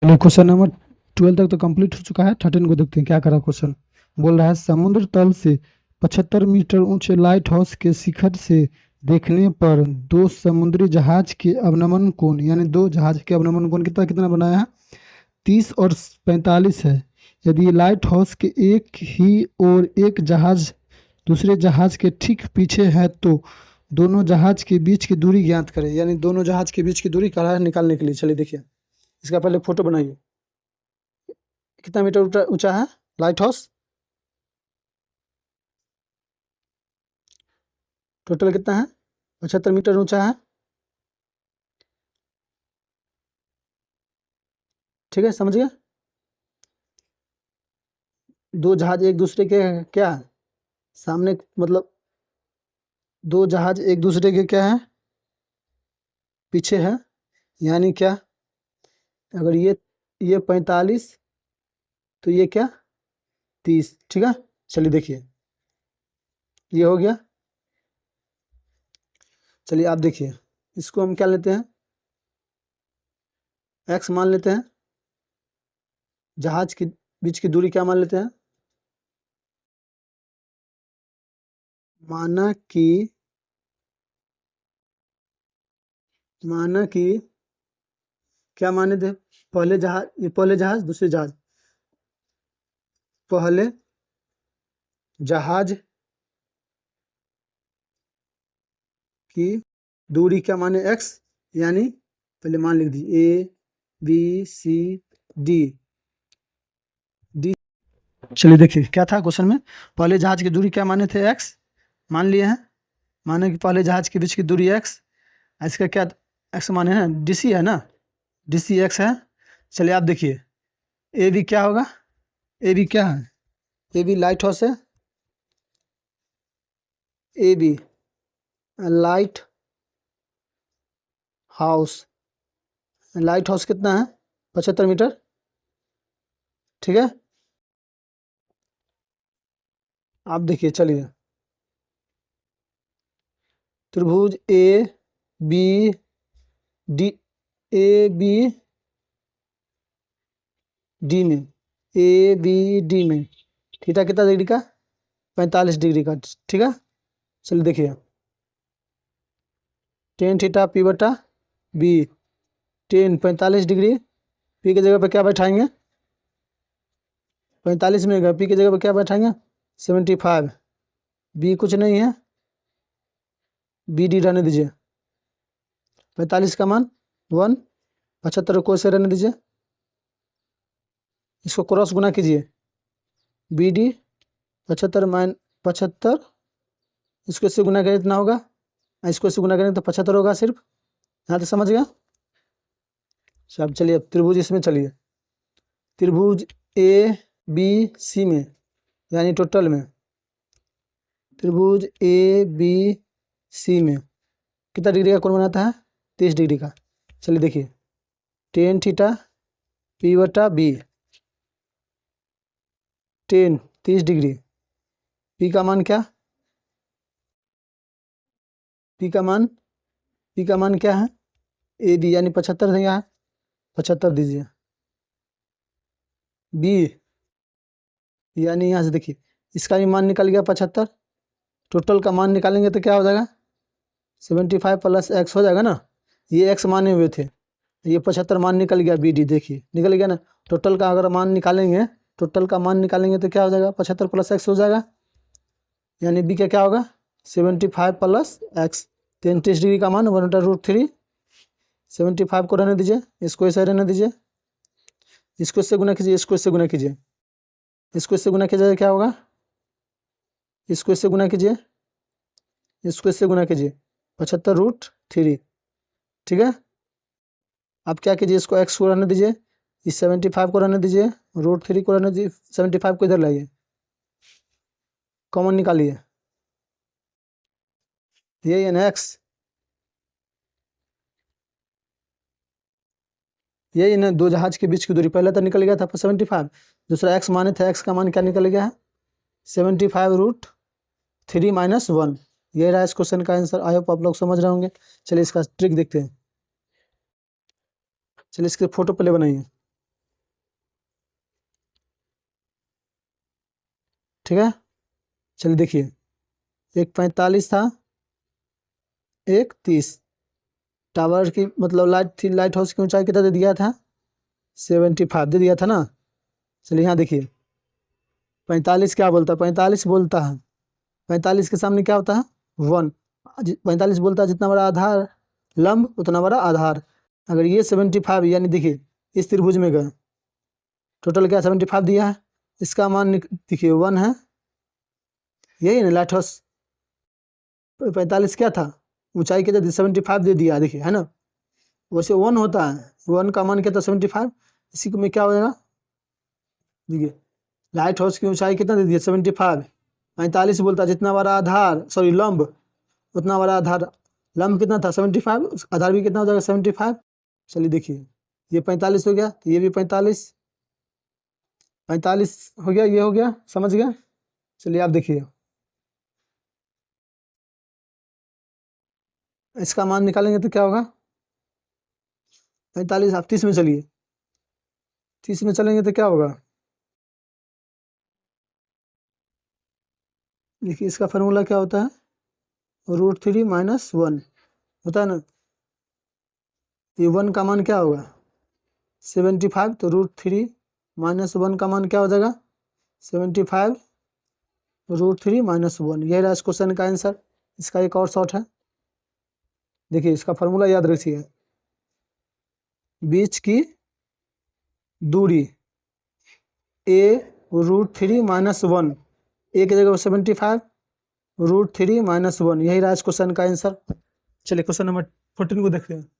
चलिए question number 12 तक तो कंप्लीट हो चुका है। 13 को देखते हैं क्या करा क्वेश्चन। बोल रहा है समुद्र तल से 75 मीटर ऊंचे लाइट हाउस के शिखर से देखने पर दो समुद्री जहाज के अवनमन कोण यानी दो जहाज के अवनमन कोण कितना कितना बनाया है 30 और 45 है। यदि लाइट हाउस के एक ही और एक जहाज दूसरे जहाज के ठीक पीछे है तो दोनों जहाज के बीच की दूरी ज्ञात करें। यानी दोनों जहाज के बीच की दूरी करा है निकालने के लिए। चलिए देखिए इसका पहले फोटो बनाइए। कितना मीटर ऊंचा है लाइट हाउस? टोटल कितना है? 75 मीटर ऊंचा है। ठीक है, समझ गए? दो जहाज एक दूसरे के क्या है? सामने, मतलब दो जहाज एक दूसरे के क्या है? पीछे है। यानी क्या? अगर ये 45 तो ये क्या 30। ठीक है, चलिए देखिए ये हो गया। चलिए आप देखिए इसको हम क्या लेते हैं, एक्स मान लेते हैं। जहाज की बीच की दूरी क्या मान लेते हैं? माना कि क्या माने थे? पहले जहाज, ये पहले जहाज दूसरे जहाज, पहले जहाज की दूरी क्या माने एक्स। यानी पहले मान लिख दी A B C D D. चलिए देखिए क्या था क्वेश्चन में। पहले जहाज की दूरी क्या माने थे? एक्स मान लिए हैं। माने कि पहले जहाज के बीच की दूरी एक्स, इसका क्या एक्स माने हैं? डीसी है ना, डीसी एक्स है। चलिए आप देखिए ए बी क्या होगा? ए बी क्या है? ए बी लाइट हाउस है। A B lighthouse, lighthouse कितना है? 75 मीटर। ठीक है, आप देखिए। चलिए त्रिभुज A B D, A B D में, ए बी डी में थीटा कितना डिग्री का? 45 डिग्री का। ठीक है, चलिए देखिए टेन थीटा पी बटा बी। टेन 45 डिग्री, पी की जगह पर क्या बैठाएंगे? 45 में पी की जगह पर क्या बैठाएंगे? 75। बी कुछ नहीं है, बी डी रहने दीजिए। 45 का मान 1, 75 को से रहने दीजिए। इसको क्रॉस गुना कीजिए, बी डी 75 माइन 75, इसको इससे गुना करें इतना होगा, इसको इससे गुना करें तो 75 होगा सिर्फ। यहाँ तक समझ गया? सब चलिए अब त्रिभुज इसमें चलिए, त्रिभुज ए बी सी में यानी टोटल में, त्रिभुज ए बी सी में कितना डिग्री का कोण बनाता है? 30 डिग्री का। चलिए देखिए टेन थीटा पी बटा बी, टेन 30 डिग्री, पी का मान क्या? पी का मान क्या है? ए बी यानी 75 है, यहाँ 75 दीजिए। बी यानी यहाँ से देखिए इसका भी मान निकल गया 75। टोटल का मान निकालेंगे तो क्या हो जाएगा? 75 प्लस एक्स हो जाएगा ना। ये एक्स माने हुए थे, ये 75 मान निकल गया। बी डी देखिए निकल गया ना। टोटल का अगर मान निकालेंगे, टोटल का मान निकालेंगे तो क्या हो जाएगा? 75 प्लस एक्स हो जाएगा। यानी बी का क्या होगा? 75 प्लस एक्स, 33 डिग्री का मान 1/√3। 75 को रहने दीजिए, इसको ऐसे रहने दीजिए, इसको इससे गुना कीजिए, इसको इससे गुना कीजिए, इसको इससे गुना किया जाए क्या होगा? इसको इससे गुना कीजिए, इसको इससे गुना कीजिए, 75√3। ठीक है, आप क्या कीजिए, इसको एक्स को रहने दीजिए, इस 75 को रहने दीजिए, √3 को रहने दीजिए, 75 को इधर लाइए, कॉमन निकालिए, ये एन एक्स, यही ना दो जहाज के बीच की दूरी। पहले तो निकल गया था 75, दूसरा एक्स माने थे, एक्स का मान क्या निकल गया है? 75√3 - 1। ये रहा इस क्वेश्चन का आंसर। आई होप आप लोग समझ रहे होंगे। चलिए इसका ट्रिक देखते हैं। चलिए इसके फोटो पहले बनाइए। ठीक है। चलिए देखिए, एक 45 था, एक 30। टावर की मतलब लाइट थी, लाइट हाउस की ऊंचाई कितना दे दिया था, 75 दे दिया था ना। चलिए यहाँ देखिए 45 क्या बोलता है, 45 बोलता है, 45 के सामने क्या होता है 1। 45 बोलता है जितना बड़ा आधार लंब उतना बड़ा आधार। अगर ये 75 यानी देखिए इस त्रिभुज में गए, टोटल क्या 75 दिया है, इसका मान देखिए 1 है, यही ना लाइट हाउस। 45 क्या था, ऊंचाई के 75 दे दिया देखिए, है ना। वैसे 1 होता है, 1 का मान क्या था 75। इसी को में क्या हो जाएगा, देखिए लाइट हाउस की ऊंचाई कितना दे दिया 75। 45 बोलता है जितना बड़ा आधार, सॉरी लंब उतना बड़ा आधार। लंब कितना था 75, आधार भी कितना हो जाएगा 75। चलिए देखिए ये 45 हो गया, तो ये भी 45 हो गया, ये हो गया, समझ गया। चलिए आप देखिए इसका मान निकालेंगे तो क्या होगा 45। आप 30 में चलिए, 30 में चलेंगे तो क्या होगा, देखिए इसका फार्मूला क्या होता है, √3 - 1 होता है ना। ये 1 का मान क्या होगा 75, तो √3 - 1 का मान क्या हो जाएगा 75 √3 - 1। यही रहा इस क्वेश्चन का आंसर। इसका एक और शॉर्ट है, देखिए इसका फार्मूला याद रखिए, बीच की दूरी a √3 - 1, a की जगह 75 √3 - 1, यही रहा इस क्वेश्चन का आंसर। चलिए क्वेश्चन नंबर 14 को देखते हैं।